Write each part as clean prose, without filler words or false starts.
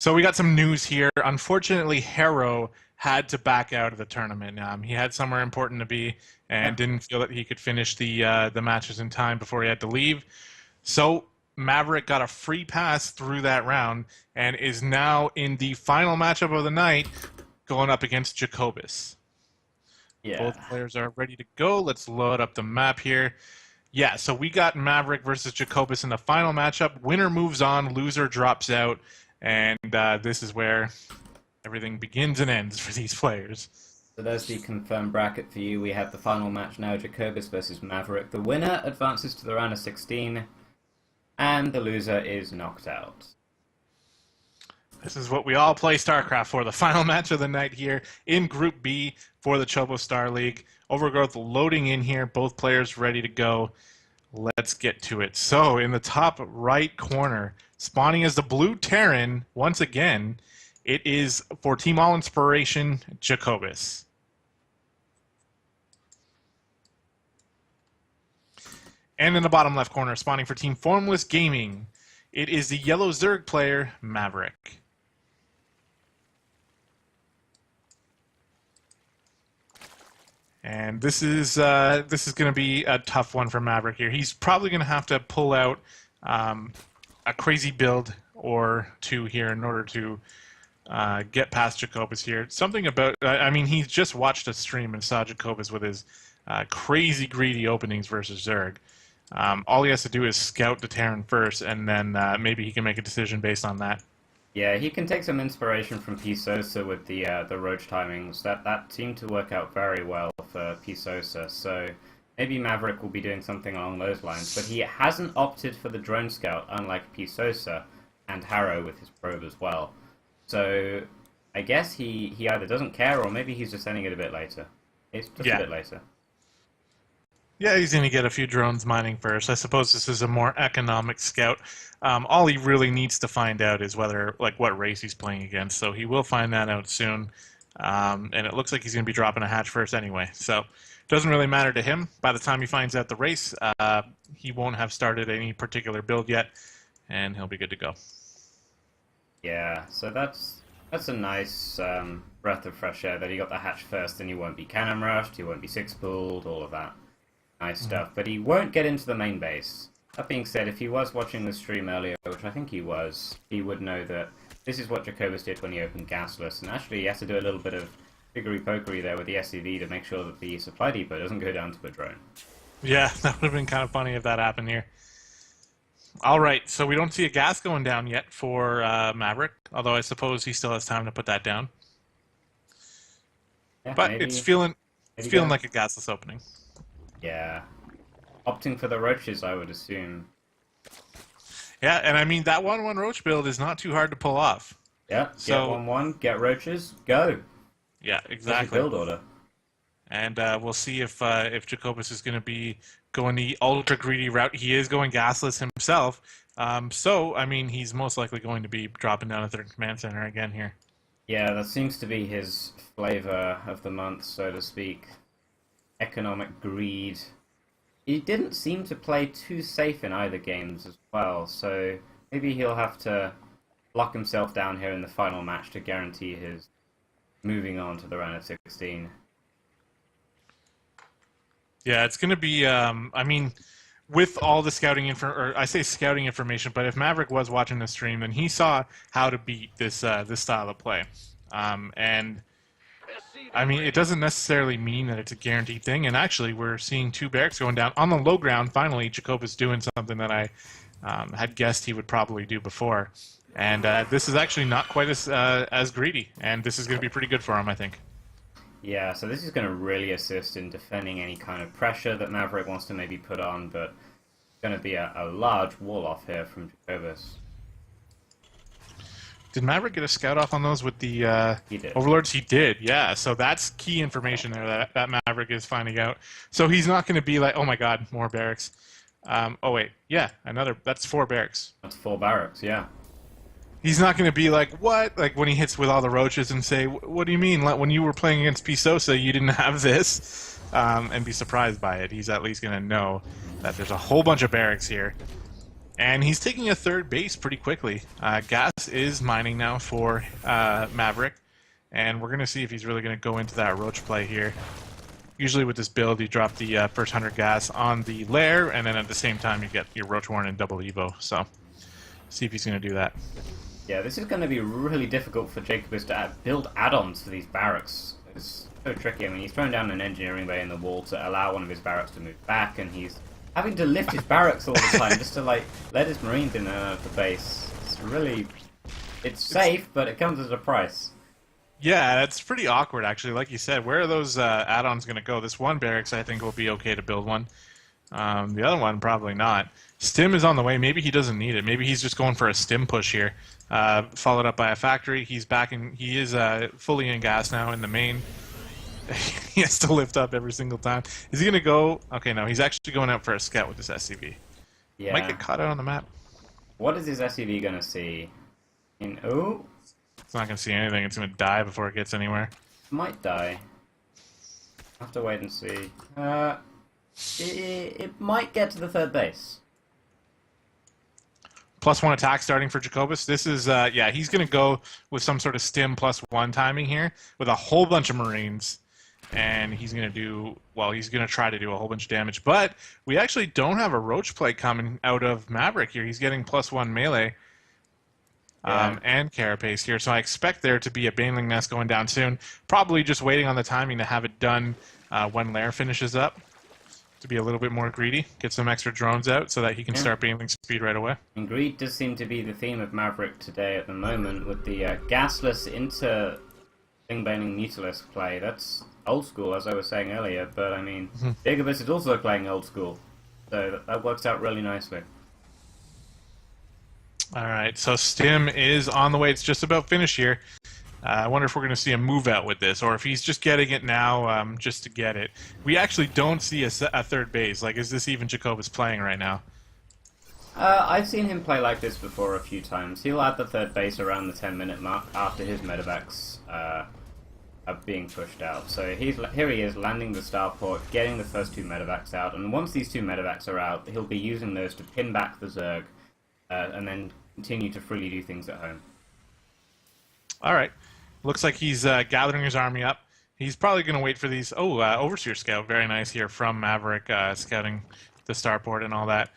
So we got some news here. Unfortunately, Harrow had to back out of the tournament. He had somewhere important to be and didn't feel that he could finish the matches in time before he had to leave. So Maverick got a free pass through that round and is now in the final matchup of the night going up against Jacobus. Yeah. Both players are ready to go. Let's load up the map here. Yeah, so we got Maverick versus Jacobus in the final matchup. Winner moves on, loser drops out, and this is where everything begins and ends for these players. So there's the confirmed bracket for you. We have the final match now, Jacobus versus Maverick. The winner advances to the round of 16, and the loser is knocked out. This is what we all play StarCraft for, the final match of the night here in Group B for the Chobo Star League. Overgrowth loading in here, both players ready to go. Let's get to it. So in the top right corner, spawning as the blue Terran, once again, it is for Team All Inspiration, Jacobus. And in the bottom left corner, spawning for Team Formless Gaming, it is the yellow Zerg player, Maverick. And this is going to be a tough one for Maverick here. He's probably going to have to pull out a crazy build or two here in order to get past Jacobus here. Something about, I mean, he just watched a stream and saw Jacobus with his crazy greedy openings versus Zerg. All he has to do is scout the Terran first, and then maybe he can make a decision based on that. Yeah, he can take some inspiration from P. Sosa with the roach timings. That seemed to work out very well for P. Sosa, so maybe Maverick will be doing something along those lines. But he hasn't opted for the drone scout, unlike P. Sosa and Harrow with his probe as well. So I guess he either doesn't care, or maybe he's just sending it a bit later. It's just a bit later. Yeah, he's going to get a few drones mining first. I suppose this is a more economic scout. All he really needs to find out is what race he's playing against. So he will find that out soon. And it looks like he's going to be dropping a hatch first anyway. So it doesn't really matter to him. By the time he finds out the race, he won't have started any particular build yet, and he'll be good to go. Yeah, so that's a nice breath of fresh air that he got the hatch first, and he won't be cannon rushed, he won't be six-pulled, all of that. Nice stuff, but he won't get into the main base. That being said, if he was watching the stream earlier, which I think he was, he would know that this is what Jacobus did when he opened Gasless, and actually he has to do a little bit of figgery-pokery there with the SCV to make sure that the supply depot doesn't go down to a drone. Yeah, that would have been kind of funny if that happened here. Alright, so we don't see a gas going down yet for Maverick, although I suppose he still has time to put that down. Yeah, but maybe, it's feeling like a gasless opening. Yeah. Opting for the roaches, I would assume. Yeah, and I mean, that 1-1 roach build is not too hard to pull off. Yeah, so, get 1-1, get roaches, go. Yeah, exactly. Build order. And we'll see if Jacobus is going to be going the ultra greedy route. He is going gasless himself. So, I mean, he's most likely going to be dropping down a third command center again here. Yeah, that seems to be his flavor of the month, so to speak. Economic greed. He didn't seem to play too safe in either games as well, so maybe he'll have to lock himself down here in the final match to guarantee his moving on to the round of 16. Yeah, it's going to be, I mean, with all the scouting I say scouting information, but if Maverick was watching the stream, then he saw how to beat this this style of play. And I mean, it doesn't necessarily mean that it's a guaranteed thing, and actually we're seeing two barracks going down. On the low ground, finally, Jacobus doing something that I had guessed he would probably do before. And this is actually not quite as greedy, and this is going to be pretty good for him, I think. Yeah, so this is going to really assist in defending any kind of pressure that Maverick wants to maybe put on, but it's going to be a large wall-off here from Jacobus. Did Maverick get a scout off on those with the he did. Overlords? He did, yeah. So that's key information there that Maverick is finding out. So he's not going to be like, oh my god, more barracks. Oh wait, yeah, that's 4 barracks. That's 4 barracks, yeah. He's not going to be like, what? Like when he hits with all the roaches and say, what do you mean? Like, when you were playing against P. Sosa, you didn't have this? And be surprised by it. He's at least going to know that there's a whole bunch of barracks here. And he's taking a third base pretty quickly. Gas is mining now for Maverick, and we're going to see if he's really going to go into that roach play here. Usually with this build, you drop the first 100 gas on the lair, and then at the same time you get your roach warren and double evo. So, see if he's going to do that. Yeah, this is going to be really difficult for Jacobus to build add-ons for these barracks. It's so tricky. I mean, he's thrown down an engineering bay in the wall to allow one of his barracks to move back, and he's having to lift his barracks all the time just to like let his marines in and out of the base. It's really, it's safe, but it comes at a price. Yeah, that's pretty awkward actually. Like you said, where are those add-ons going to go? This one barracks I think will be okay to build one. The other one probably not. Stim is on the way. Maybe he doesn't need it. Maybe he's just going for a stim push here. Followed up by a factory. He's back in. He is fully in gas now in the main. He has to lift up every single time. Is he going to go? Okay, no. He's actually going out for a scout with this SCV. Yeah. Might get caught out on the map. What is his SCV going to see? Oh. It's not going to see anything. It's going to die before it gets anywhere. Might die. Have to wait and see. It might get to the third base. +1 attack starting for Jacobus. This is, yeah, he's going to go with some sort of stim +1 timing here with a whole bunch of Marines. And he's going to do, well, he's going to try to do a whole bunch of damage. But we actually don't have a roach play coming out of Maverick here. He's getting +1 melee and carapace here. So I expect there to be a Baneling Nest going down soon. Probably just waiting on the timing to have it done when Lair finishes up. To be a little bit more greedy, get some extra drones out so that he can start Baneling speed right away. And greed does seem to be the theme of Maverick today at the moment with the gasless into Baneling Mutalisk play. That's old school, as I was saying earlier, but I mean, Jacobus is also playing old school, so that works out really nicely. Alright, so Stim is on the way. It's just about finished here. I wonder if we're going to see a move out with this, or if he's just getting it now just to get it. We actually don't see a third base. Like, is this even Jacobus playing right now? I've seen him play like this before a few times. He'll add the third base around the 10-minute mark after his medevacs are being pushed out. So here he is landing the starport, getting the first 2 medevacs out, and once these 2 medevacs are out, he'll be using those to pin back the Zerg, and then continue to freely do things at home. Alright. Looks like he's gathering his army up. He's probably going to wait for these... Oh, Overseer Scout. Very nice here from Maverick, scouting the starport and all that.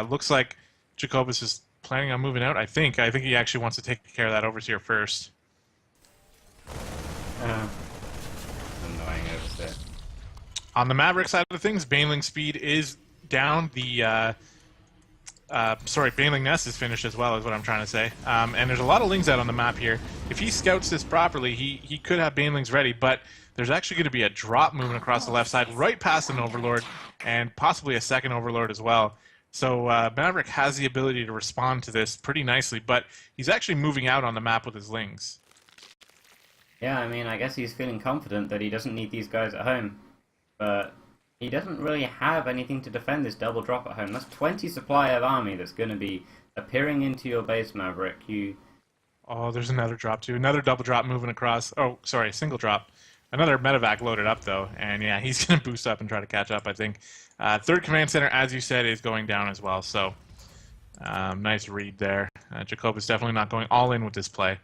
Looks like Jacobus is planning on moving out, I think. He actually wants to take care of that Overseer first. Annoying Overseer. On the Maverick side of things, Baneling speed is down. The... Baneling Nest is finished as well, is what I'm trying to say. And there's a lot of lings out on the map here. If he scouts this properly, he could have Banelings ready, but there's actually going to be a drop moving across the left side, right past an Overlord, and possibly a second Overlord as well. So Maverick has the ability to respond to this pretty nicely, but he's actually moving out on the map with his lings. Yeah, I mean, I guess he's feeling confident that he doesn't need these guys at home, but he doesn't really have anything to defend this double drop at home. That's 20 supply of army that's going to be appearing into your base, Maverick. Oh, there's another drop too. Another double drop moving across. Oh, sorry, single drop. Another medevac loaded up though, and yeah, he's going to boost up and try to catch up, I think. Third command center, as you said, is going down as well, so nice read there. Jacobus definitely not going all in with this play.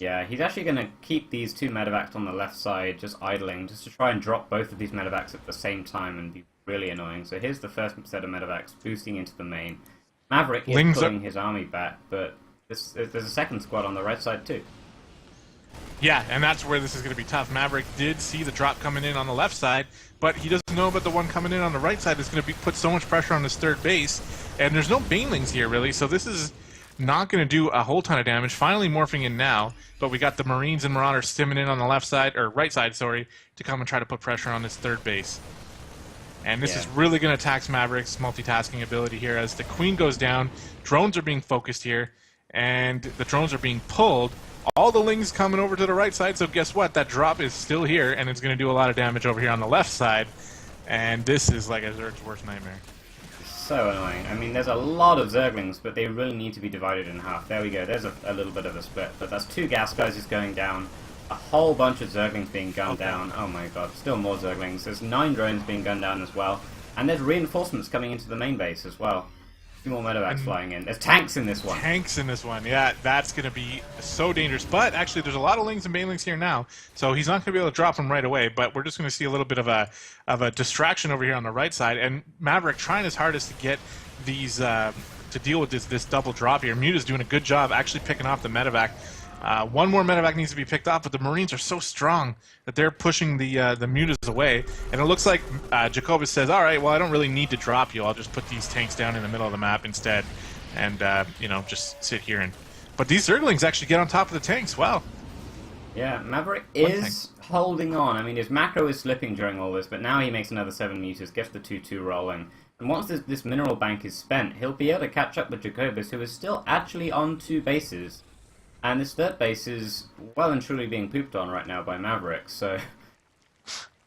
Yeah, he's actually going to keep these 2 medevacs on the left side just idling, just to try and drop both of these medevacs at the same time and be really annoying. So here's the first set of medevacs boosting into the main. Maverick is pulling his army back, but there's a second squad on the right side too. Yeah, and that's where this is going to be tough. Maverick did see the drop coming in on the left side, but he doesn't know about the one coming in on the right side that's going to put so much pressure on his third base, and there's no Banelings here really, so this is not going to do a whole ton of damage. Finally morphing in now, but we got the Marines and Marauders stimming in on the left side, or right side, sorry, to come and try to put pressure on this third base. And this is really going to tax Maverick's multitasking ability here as the Queen goes down, drones are being focused here, and the drones are being pulled. All the lings coming over to the right side, so guess what? That drop is still here, and it's going to do a lot of damage over here on the left side. And this is like a Zerg's worst nightmare. So annoying. I mean, there's a lot of Zerglings, but they really need to be divided in half. There we go. There's a little bit of a split, but that's 2 gas guys going down. A whole bunch of Zerglings being gunned down. Oh my god, still more Zerglings. There's 9 drones being gunned down as well. And there's reinforcements coming into the main base as well. Two more medevacs And flying in. There's tanks in this one. tanks in this one. Yeah, that's going to be so dangerous. But actually, there's a lot of Lings and Banelings here now, so he's not going to be able to drop them right away. But we're just going to see a little bit of a distraction over here on the right side. And Maverick trying his hardest to get these to deal with this double drop here. Muta's doing a good job actually picking off the medevac. One more medevac needs to be picked off, but the Marines are so strong that they're pushing the Mutas away. And it looks like Jacobus says, all right, well, I don't really need to drop you. I'll just put these tanks down in the middle of the map instead and, you know, just sit here. But these Zerglings actually get on top of the tanks. Wow. Yeah, Maverick is holding on. I mean, his macro is slipping during all this, but now he makes another 7 meters, gets the 2-2 rolling. And once this mineral bank is spent, he'll be able to catch up with Jacobus, who is still actually on 2 bases. And this third base is well and truly being pooped on right now by Maverick, so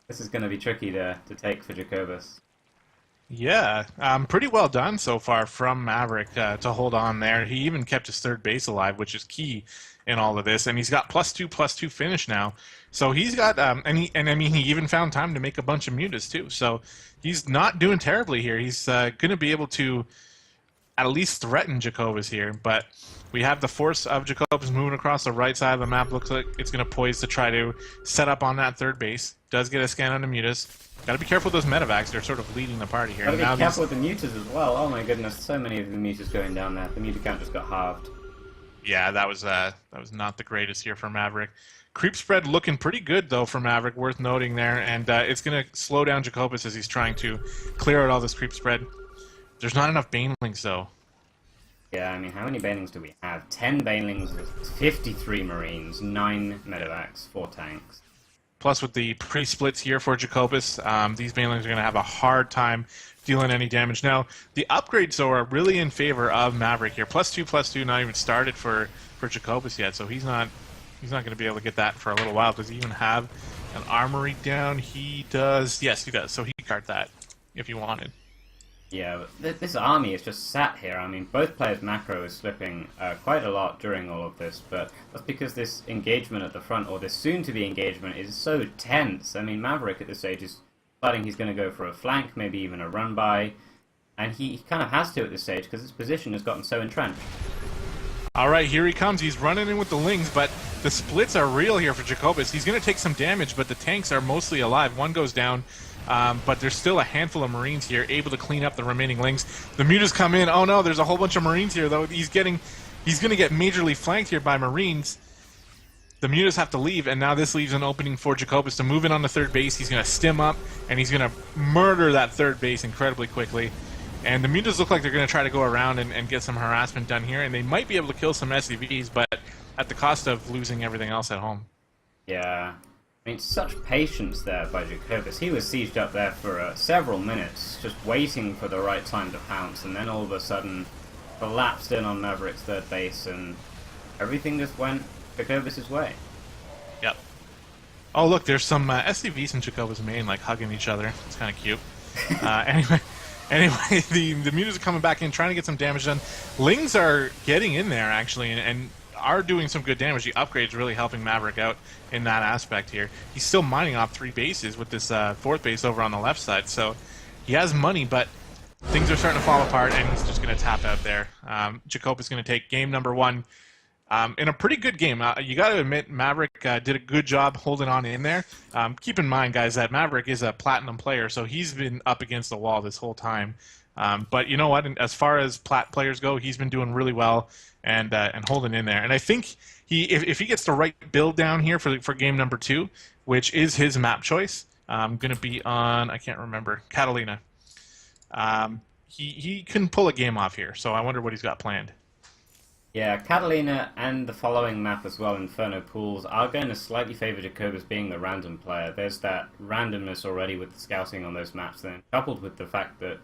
this is going to be tricky to take for Jacobus. Yeah, pretty well done so far from Maverick to hold on there. He even kept his third base alive, which is key in all of this. And he's got +2/+2 finish now. So he's got, and I mean, he even found time to make a bunch of mutas too. So he's not doing terribly here. He's going to be able to at least threaten Jacobus here, but we have the force of Jacobus moving across the right side of the map. Looks like it's going to poise to try to set up on that third base. Does get a scan on the mutas. Got to be careful with those medevacs. They're sort of leading the party here. Got to be careful with the mutas as well. Oh my goodness, so many of the mutas going down there. The muta count just got halved. Yeah, that was not the greatest here for Maverick. Creep spread looking pretty good though for Maverick, worth noting there, and it's going to slow down Jacobus as he's trying to clear out all this creep spread. There's not enough Banelings though. Yeah, I mean, how many Banelings do we have? 10 Banelings, 53 Marines, 9 medevacs, 4 tanks. Plus, with the pre-splits here for Jacobus, these Banelings are going to have a hard time dealing any damage. Now, the upgrades, though, are really in favor of Maverick here. +2/+2 not even started for Jacobus yet, so he's not going to be able to get that for a little while. Does he even have an armory down? He does. Yes, he does. So he could cart that if he wanted. Yeah, but this army is just sat here. I mean, both players' macro is slipping quite a lot during all of this, but that's because this engagement at the front, or this soon-to-be engagement, is so tense. I mean, Maverick at this stage is deciding he's going to go for a flank, maybe even a run-by, and he kind of has to at this stage because his position has gotten so entrenched. All right, here he comes. He's running in with the Lings, but the splits are real here for Jacobus. He's going to take some damage, but the tanks are mostly alive. One goes down. But there's still a handful of Marines here able to clean up the remaining Lings. The mutas come in. Oh no, there's a whole bunch of Marines here though. He's going to get majorly flanked here by Marines. The mutas have to leave, and now this leaves an opening for Jacobus to move in on the third base. He's going to stim up, and he's going to murder that third base incredibly quickly. And the mutas look like they're going to try to go around and get some harassment done here, and they might be able to kill some SCVs, but at the cost of losing everything else at home. Yeah. I mean, such patience there by Jacobus. He was sieged up there for several minutes, just waiting for the right time to pounce, and then all of a sudden collapsed in on Maverick's third base, and everything just went Jacobus' way. Yep. Oh, look, there's some SCVs in Jacobus' main, like, hugging each other. It's kind of cute. Anyway, the mutas are coming back in, trying to get some damage done. Lings are getting in there, actually, and are doing some good damage. The upgrade's really helping Maverick out in that aspect here. He's still mining off 3 bases with this 4th base over on the left side, so he has money, but things are starting to fall apart, and he's just going to tap out there. Jacobus is going to take game number 1 in a pretty good game. You got to admit, Maverick did a good job holding on in there. Keep in mind, guys, that Maverick is a platinum player, so he's been up against the wall this whole time. But you know what? As far as plat players go, he's been doing really well and holding in there. And I think if he gets the right build down here for game number 2, which is his map choice, going to be on, I can't remember, Catalina. He can pull a game off here, so I wonder what he's got planned. Yeah, Catalina and the following map as well, Inferno Pools, are going to slightly favor Jacobus being the random player. There's that randomness already with the scouting on those maps, then coupled with the fact that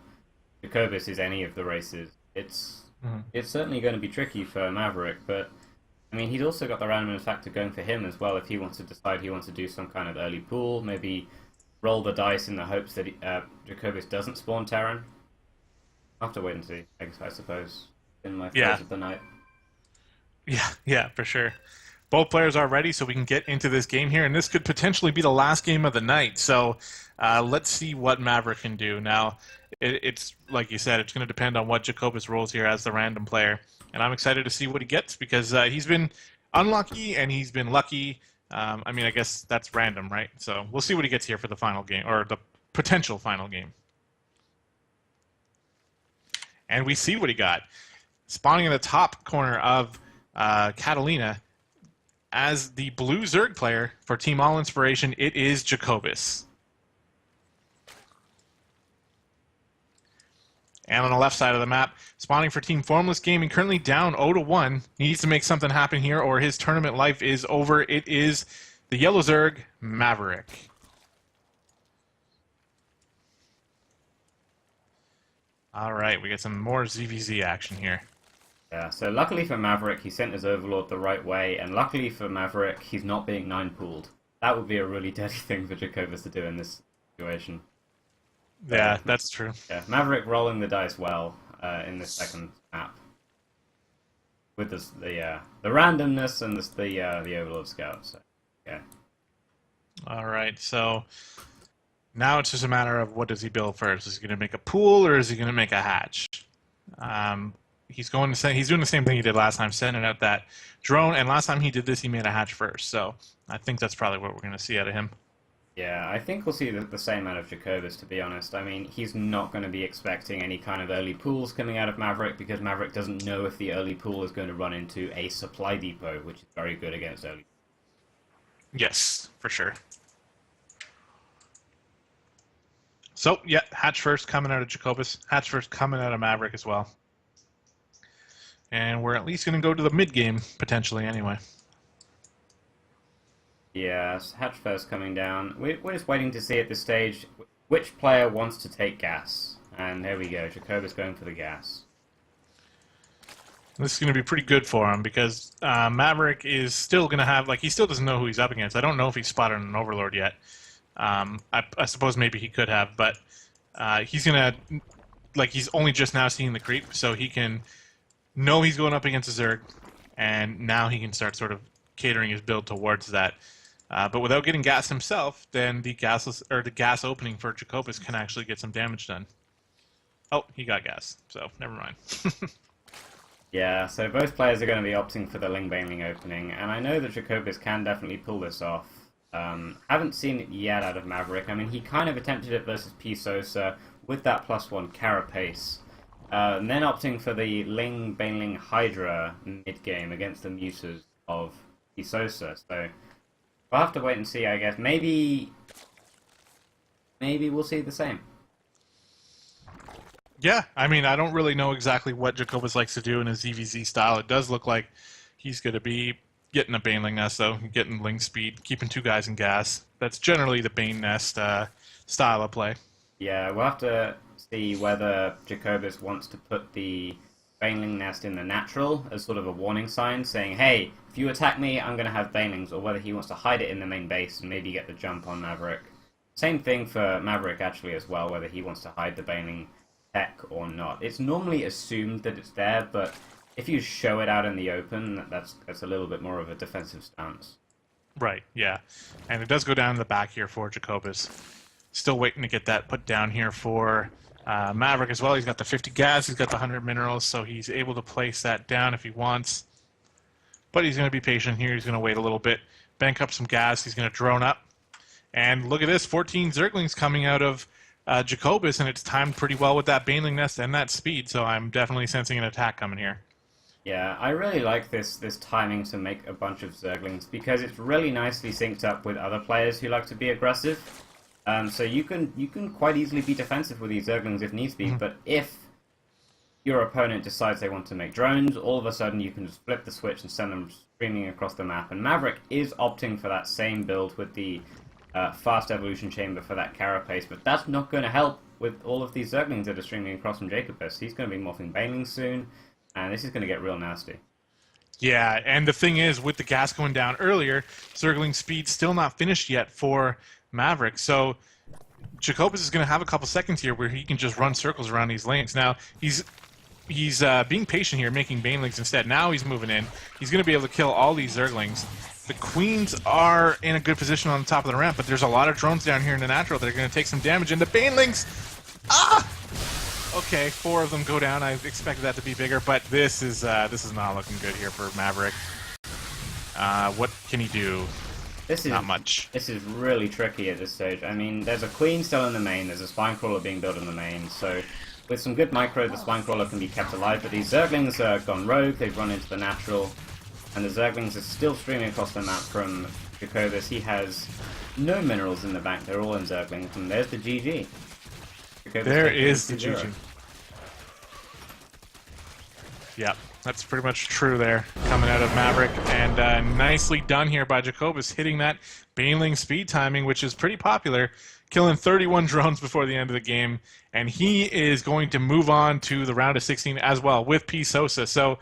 Jacobus is any of the races. It's certainly going to be tricky for Maverick, but I mean, he's also got the randomness factor going for him as well if he wants to decide he wants to do some kind of early pool, maybe roll the dice in the hopes that Jacobus doesn't spawn Terran. I'll have to wait and see, I suppose, in my phase of the night. Yeah, for sure. Both players are ready, so we can get into this game here, and this could potentially be the last game of the night. So let's see what Maverick can do. Now, it's like you said, it's going to depend on what Jacobus rolls here as the random player, and I'm excited to see what he gets because he's been unlucky and he's been lucky. I mean, I guess that's random, right? So we'll see what he gets here for the final game or the potential final game. And we see what he got. Spawning in the top corner of Catalina as the blue Zerg player for Team All Inspiration, it is Jacobus. And on the left side of the map, spawning for Team Formless Gaming, currently down 0-1. He needs to make something happen here or his tournament life is over. It is the Yellow Zerg, Maverick. All right, we get some more ZVZ action here. Yeah, so luckily for Maverick, he sent his Overlord the right way, and luckily for Maverick, he's not being 9-pooled. That would be a really dirty thing for Jacobus to do in this situation. Yeah, that's true. Yeah, Maverick rolling the dice well in this second map. With the randomness and the Overlord Scout. So, yeah. All right, so now it's just a matter of what does he build first. Is he going to make a pool or is he going to make a hatch? He's doing the same thing he did last time, sending out that drone. And last time he did this, he made a hatch first. So I think that's probably what we're going to see out of him. Yeah, I think we'll see the same out of Jacobus, to be honest. I mean, he's not going to be expecting any kind of early pools coming out of Maverick because Maverick doesn't know if the early pool is going to run into a supply depot, which is very good against early. Yes, for sure. So, yeah, hatch first coming out of Jacobus. Hatch first coming out of Maverick as well. And we're at least going to go to the mid-game, potentially, anyway. Yeah, hatch first coming down. We're just waiting to see at this stage which player wants to take gas. And there we go, Jacobus going for the gas. This is going to be pretty good for him because Maverick is still going to have, he still doesn't know who he's up against. I don't know if he's spotted an Overlord yet. I suppose maybe he could have, but he's going to, he's only just now seeing the creep, so he can know he's going up against a Zerg, and now he can start sort of catering his build towards that. But without getting gas himself, then the gas opening for Jacobus can actually get some damage done. Oh, he got gas, so never mind. Yeah, so both players are going to be opting for the Ling Baneling opening, and I know that Jacobus can definitely pull this off. Haven't seen it yet out of Maverick. I mean, he kind of attempted it versus P. Sosa with that +1 carapace, and then opting for the Ling Baneling Hydra mid-game against the Muses of P. Sosa. So we'll have to wait and see, I guess. Maybe we'll see the same. Yeah, I mean, I don't really know exactly what Jacobus likes to do in his ZVZ style. It does look like he's going to be getting a Baneling Nest, though, getting Ling speed, keeping 2 guys in gas. That's generally the Bane Nest style of play. Yeah, we'll have to see whether Jacobus wants to put the Baneling Nest in the natural as sort of a warning sign, saying, hey, if you attack me, I'm going to have Banelings, or whether he wants to hide it in the main base and maybe get the jump on Maverick. Same thing for Maverick, actually, as well, whether he wants to hide the Baneling tech or not. It's normally assumed that it's there, but if you show it out in the open, that's a little bit more of a defensive stance. Right, yeah. And it does go down in the back here for Jacobus. Still waiting to get that put down here for Maverick as well. He's got the 50 gas, he's got the 100 minerals, so he's able to place that down if he wants. But he's going to be patient here. He's going to wait a little bit, bank up some gas. He's going to drone up. And look at this, 14 Zerglings coming out of Jacobus, and it's timed pretty well with that Baneling Nest and that speed, so I'm definitely sensing an attack coming here. Yeah, I really like this timing to make a bunch of Zerglings, because it's really nicely synced up with other players who like to be aggressive. So you can quite easily be defensive with these Zerglings if needs be, but if your opponent decides they want to make drones, all of a sudden you can just flip the switch and send them streaming across the map. And Maverick is opting for that same build with the fast evolution chamber for that carapace, but that's not going to help with all of these Zerglings that are streaming across from Jacobus. He's going to be morphing Baneling soon, and this is going to get real nasty. Yeah, and the thing is, with the gas going down earlier, Zergling speed still not finished yet for Maverick, so Jacobus is going to have a couple seconds here where he can just run circles around these lanes. Now, he's being patient here, making Banelings instead. Now he's moving in. He's going to be able to kill all these Zerglings. The Queens are in a good position on the top of the ramp, but there's a lot of drones down here in the natural that are going to take some damage, and the Banelings... Ah! Okay, 4 of them go down. I expected that to be bigger, but this is not looking good here for Maverick. What can he do? Not much. This is really tricky at this stage. I mean, there's a queen still in the main, there's a spine crawler being built in the main, so with some good micro, the spine crawler can be kept alive, but these Zerglings have gone rogue, they've run into the natural, and the Zerglings are still streaming across the map from Jacobus. He has no minerals in the back, they're all in Zerglings, and there's the GG. Jacobus there is the 2-0. GG. Yep, that's pretty much true there, coming out of Maverick, and nicely done here by Jacobus, hitting that Baneling speed timing, which is pretty popular, killing 31 drones before the end of the game, and he is going to move on to the round of 16 as well with P. Sosa. So